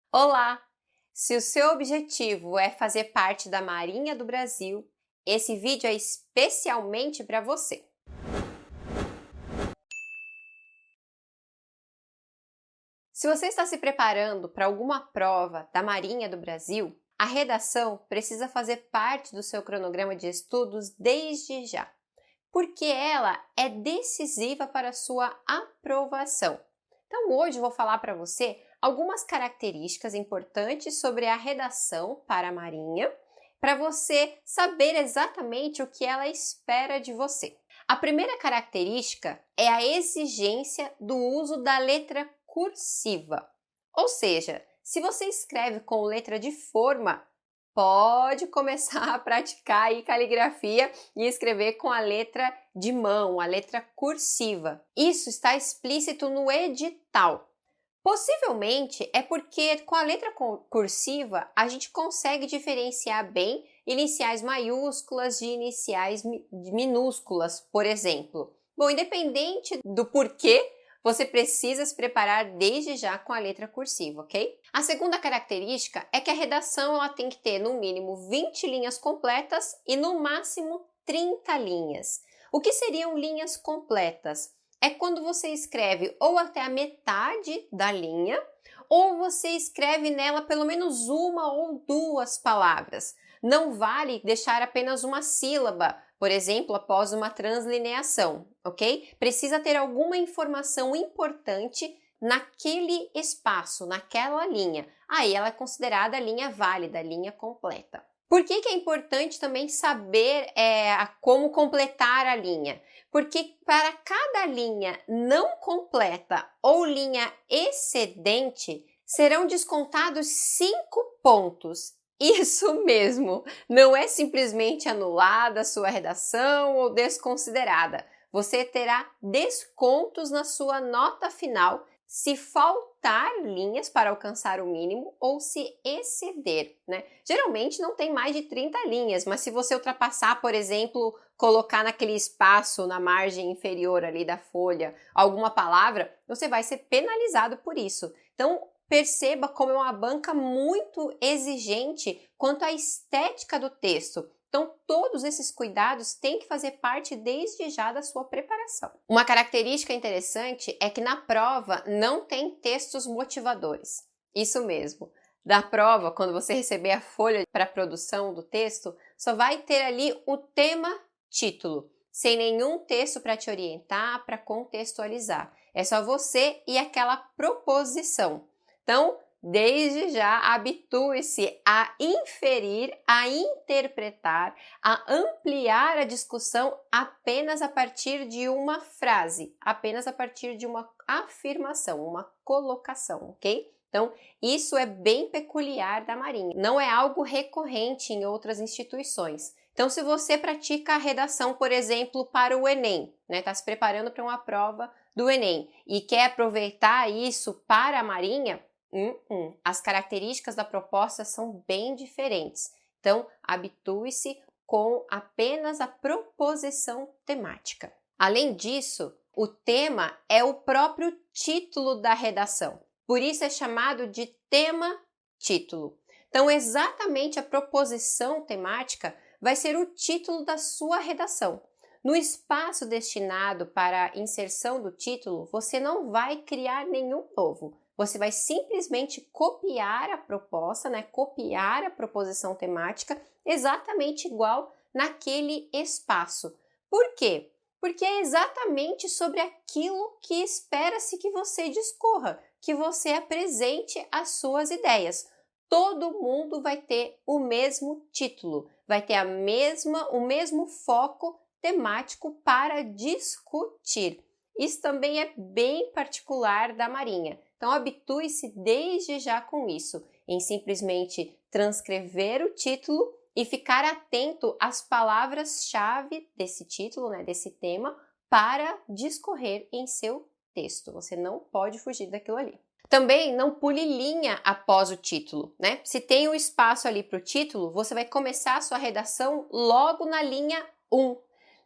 Olá! Se o seu objetivo é fazer parte da Marinha do Brasil, esse vídeo é especialmente para você. Se você está se preparando para alguma prova da Marinha do Brasil, a redação precisa fazer parte do seu cronograma de estudos desde já, porque ela é decisiva para a sua aprovação. Então hoje eu vou falar para você algumas características importantes sobre a redação para a Marinha, para você saber exatamente o que ela espera de você. A primeira característica é a exigência do uso da letra cursiva. Ou seja, se você escreve com letra de forma, pode começar a praticar aí caligrafia e escrever com a letra de mão, a letra cursiva. Isso está explícito no edital. Possivelmente é porque com a letra cursiva a gente consegue diferenciar bem iniciais maiúsculas de iniciais minúsculas, por exemplo. Bom, independente do porquê, você precisa se preparar desde já com a letra cursiva, ok? A segunda característica é que a redação ela tem que ter no mínimo 20 linhas completas e no máximo 30 linhas. O que seriam linhas completas? É quando você escreve ou até a metade da linha, ou você escreve nela pelo menos uma ou duas palavras. Não vale deixar apenas uma sílaba, por exemplo, após uma translineação, ok? Precisa ter alguma informação importante naquele espaço, naquela linha. Aí ela é considerada linha válida, linha completa. Por que é importante também saber como completar a linha? Porque para cada linha não completa ou linha excedente, serão descontados 5 pontos. Isso mesmo, não é simplesmente anulada a sua redação ou desconsiderada. Você terá descontos na sua nota final se faltar linhas para alcançar o mínimo ou se exceder, né? Geralmente não tem mais de 30 linhas, mas se você ultrapassar, por exemplo, colocar naquele espaço na margem inferior ali da folha alguma palavra, você vai ser penalizado por isso. Então, perceba como é uma banca muito exigente quanto à estética do texto. Então, todos esses cuidados têm que fazer parte desde já da sua preparação. Uma característica interessante é que na prova não tem textos motivadores. Isso mesmo. Da prova, quando você receber a folha para a produção do texto, só vai ter ali o tema título, sem nenhum texto para te orientar, para contextualizar. É só você e aquela proposição. Então, desde já, habitue-se a inferir, a interpretar, a ampliar a discussão apenas a partir de uma frase, apenas a partir de uma afirmação, uma colocação, ok? Então, isso é bem peculiar da Marinha, não é algo recorrente em outras instituições. Então, se você pratica a redação, por exemplo, para o Enem, né, está se preparando para uma prova do Enem e quer aproveitar isso para a Marinha, as características da proposta são bem diferentes. Então, habitue-se com apenas a proposição temática. Além disso, o tema é o próprio título da redação. Por isso é chamado de tema-título. Então, exatamente a proposição temática vai ser o título da sua redação. No espaço destinado para a inserção do título, você não vai criar nenhum novo. Você vai simplesmente copiar a proposta, né? Copiar a proposição temática exatamente igual naquele espaço. Por quê? Porque é exatamente sobre aquilo que espera-se que você discorra, que você apresente as suas ideias. Todo mundo vai ter o mesmo título, vai ter o mesmo foco temático para discutir. Isso também é bem particular da Marinha. Então, habitue-se desde já com isso, em simplesmente transcrever o título e ficar atento às palavras-chave desse título, né, desse tema, para discorrer em seu texto. Você não pode fugir daquilo ali. Também não pule linha após o título, né? Se tem um espaço ali para o título, você vai começar a sua redação logo na linha 1.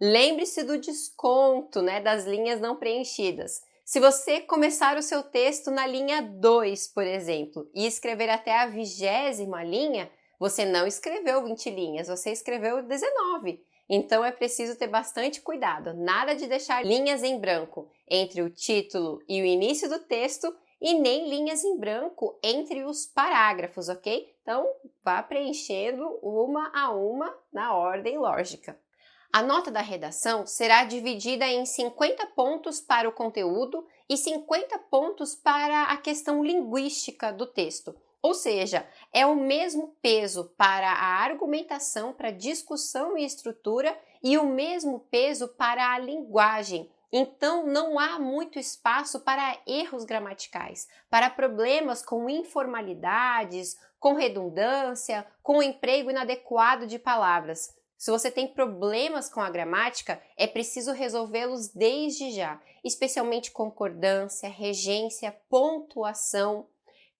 Lembre-se do desconto, né, das linhas não preenchidas. Se você começar o seu texto na linha 2, por exemplo, e escrever até a 20ª linha, você não escreveu 20 linhas, você escreveu 19. Então é preciso ter bastante cuidado, nada de deixar linhas em branco entre o título e o início do texto e nem linhas em branco entre os parágrafos, ok? Então vá preenchendo uma a uma na ordem lógica. A nota da redação será dividida em 50 pontos para o conteúdo e 50 pontos para a questão linguística do texto. Ou seja, é o mesmo peso para a argumentação, para a discussão e estrutura e o mesmo peso para a linguagem. Então, não há muito espaço para erros gramaticais, para problemas com informalidades, com redundância, com o emprego inadequado de palavras. Se você tem problemas com a gramática, é preciso resolvê-los desde já, especialmente concordância, regência, pontuação,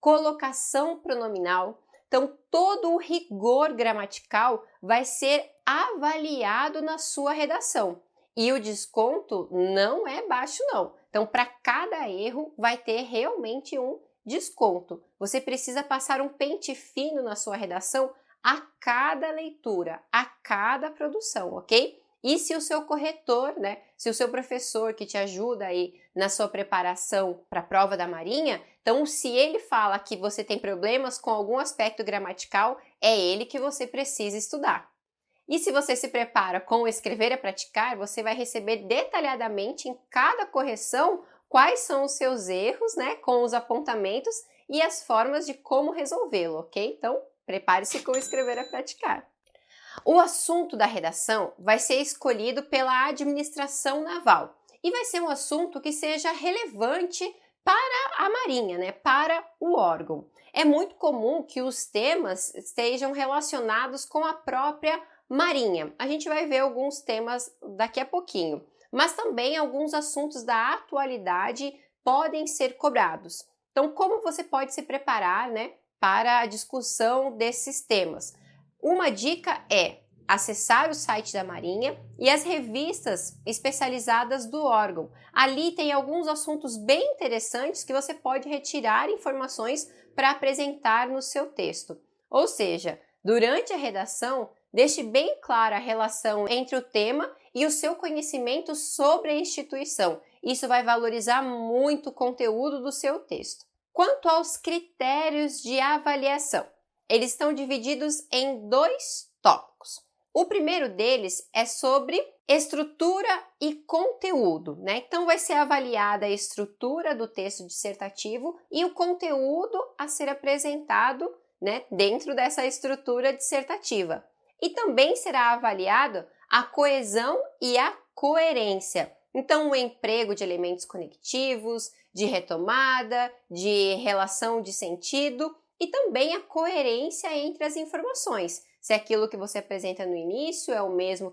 colocação pronominal. Então, todo o rigor gramatical vai ser avaliado na sua redação. E o desconto não é baixo, não. Então, para cada erro, vai ter realmente um desconto. Você precisa passar um pente fino na sua redação a cada leitura, a cada produção, ok? E se o seu corretor, se o seu professor que te ajuda aí na sua preparação para a prova da Marinha, então se ele fala que você tem problemas com algum aspecto gramatical, é ele que você precisa estudar. E se você se prepara com o Escrever é Praticar, você vai receber detalhadamente em cada correção quais são os seus erros, com os apontamentos e as formas de como resolvê-lo, ok? Então, prepare-se com o Escrever é Praticar. O assunto da redação vai ser escolhido pela administração naval e vai ser um assunto que seja relevante para a Marinha, para o órgão. É muito comum que os temas estejam relacionados com a própria Marinha. A gente vai ver alguns temas daqui a pouquinho, mas também alguns assuntos da atualidade podem ser cobrados. Então, como você pode se preparar, para a discussão desses temas? Uma dica é acessar o site da Marinha e as revistas especializadas do órgão. Ali tem alguns assuntos bem interessantes que você pode retirar informações para apresentar no seu texto. Ou seja, durante a redação, deixe bem clara a relação entre o tema e o seu conhecimento sobre a instituição. Isso vai valorizar muito o conteúdo do seu texto. Quanto aos critérios de avaliação, eles estão divididos em 2 tópicos. O primeiro deles é sobre estrutura e conteúdo, Então vai ser avaliada a estrutura do texto dissertativo e o conteúdo a ser apresentado, dentro dessa estrutura dissertativa. E também será avaliado a coesão e a coerência. Então, o emprego de elementos conectivos, de retomada, de relação de sentido e também a coerência entre as informações. Se aquilo que você apresenta no início é o mesmo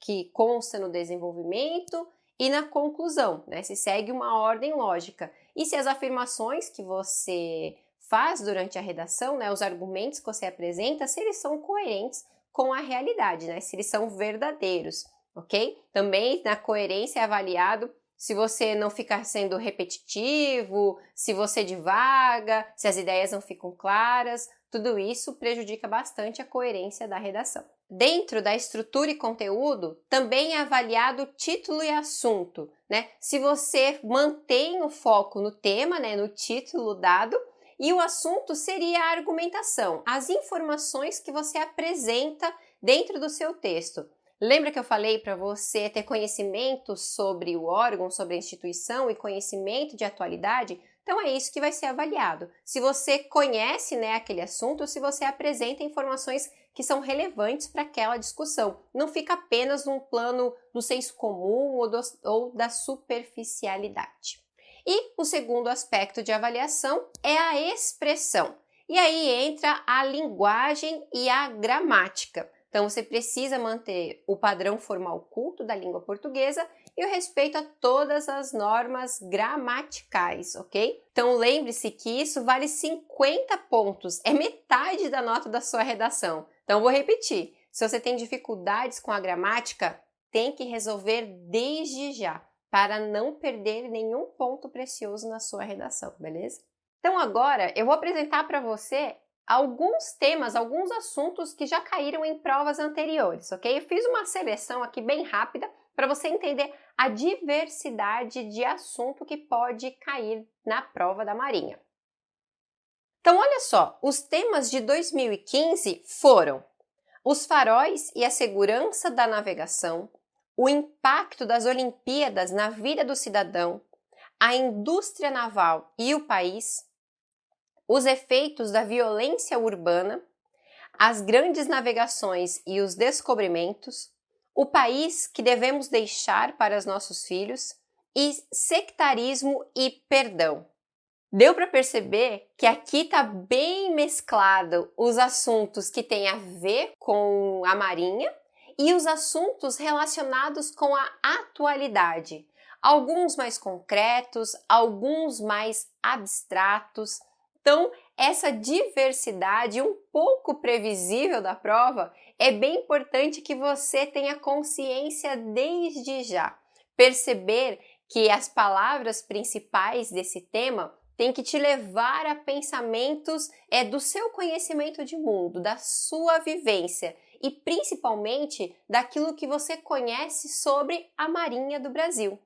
que consta no desenvolvimento e na conclusão, se segue uma ordem lógica. E se as afirmações que você faz durante a redação, os argumentos que você apresenta, se eles são coerentes com a realidade, se eles são verdadeiros, ok? Também na coerência é avaliado se você não ficar sendo repetitivo, se você divaga, se as ideias não ficam claras, tudo isso prejudica bastante a coerência da redação. Dentro da estrutura e conteúdo, também é avaliado título e assunto, Se você mantém o foco no tema, no título dado, e o assunto seria a argumentação, as informações que você apresenta dentro do seu texto. Lembra que eu falei para você ter conhecimento sobre o órgão, sobre a instituição e conhecimento de atualidade? Então é isso que vai ser avaliado. Se você conhece, aquele assunto, se você apresenta informações que são relevantes para aquela discussão. Não fica apenas num plano do senso comum ou da superficialidade. E o segundo aspecto de avaliação é a expressão. E aí entra a linguagem e a gramática. Então, você precisa manter o padrão formal culto da língua portuguesa e o respeito a todas as normas gramaticais, ok? Então, lembre-se que isso vale 50 pontos, é metade da nota da sua redação. Então, vou repetir. Se você tem dificuldades com a gramática, tem que resolver desde já, para não perder nenhum ponto precioso na sua redação, beleza? Então agora eu vou apresentar para você alguns temas, alguns assuntos que já caíram em provas anteriores, ok? Eu fiz uma seleção aqui bem rápida para você entender a diversidade de assunto que pode cair na prova da Marinha. Então olha só, os temas de 2015 foram os faróis e a segurança da navegação, o impacto das Olimpíadas na vida do cidadão, a indústria naval e o país, os efeitos da violência urbana, as grandes navegações e os descobrimentos, o país que devemos deixar para os nossos filhos e sectarismo e perdão. Deu para perceber que aqui está bem mesclado os assuntos que têm a ver com a Marinha e os assuntos relacionados com a atualidade. Alguns mais concretos, alguns mais abstratos. Então, essa diversidade um pouco previsível da prova é bem importante que você tenha consciência desde já. Perceber que as palavras principais desse tema têm que te levar a pensamentos do seu conhecimento de mundo, da sua vivência e principalmente daquilo que você conhece sobre a Marinha do Brasil.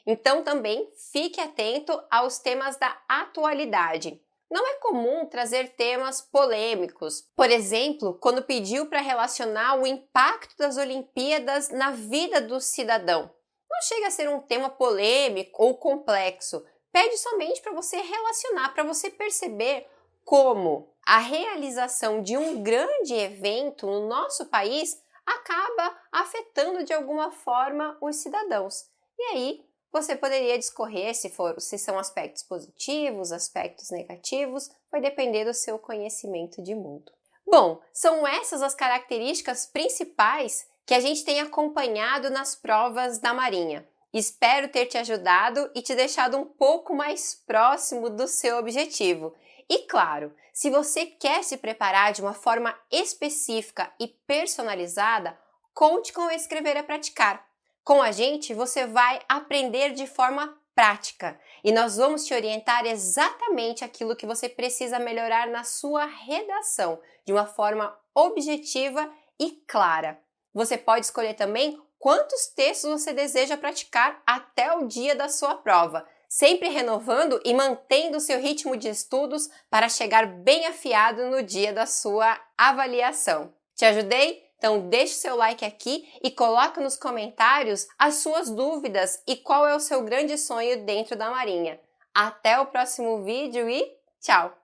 Então também fique atento aos temas da atualidade. Não é comum trazer temas polêmicos. Por exemplo, quando pediu para relacionar o impacto das Olimpíadas na vida do cidadão. Não chega a ser um tema polêmico ou complexo. Pede somente para você relacionar, para você perceber como a realização de um grande evento no nosso país acaba afetando de alguma forma os cidadãos. E aí, você poderia discorrer se são aspectos positivos, aspectos negativos, vai depender do seu conhecimento de mundo. Bom, são essas as características principais que a gente tem acompanhado nas provas da Marinha. Espero ter te ajudado e te deixado um pouco mais próximo do seu objetivo. E claro, se você quer se preparar de uma forma específica e personalizada, conte com o Escrever é Praticar. Com a gente, você vai aprender de forma prática e nós vamos te orientar exatamente aquilo que você precisa melhorar na sua redação, de uma forma objetiva e clara. Você pode escolher também quantos textos você deseja praticar até o dia da sua prova, sempre renovando e mantendo o seu ritmo de estudos para chegar bem afiado no dia da sua avaliação. Te ajudei? Então deixe seu like aqui e coloque nos comentários as suas dúvidas e qual é o seu grande sonho dentro da Marinha. Até o próximo vídeo e tchau!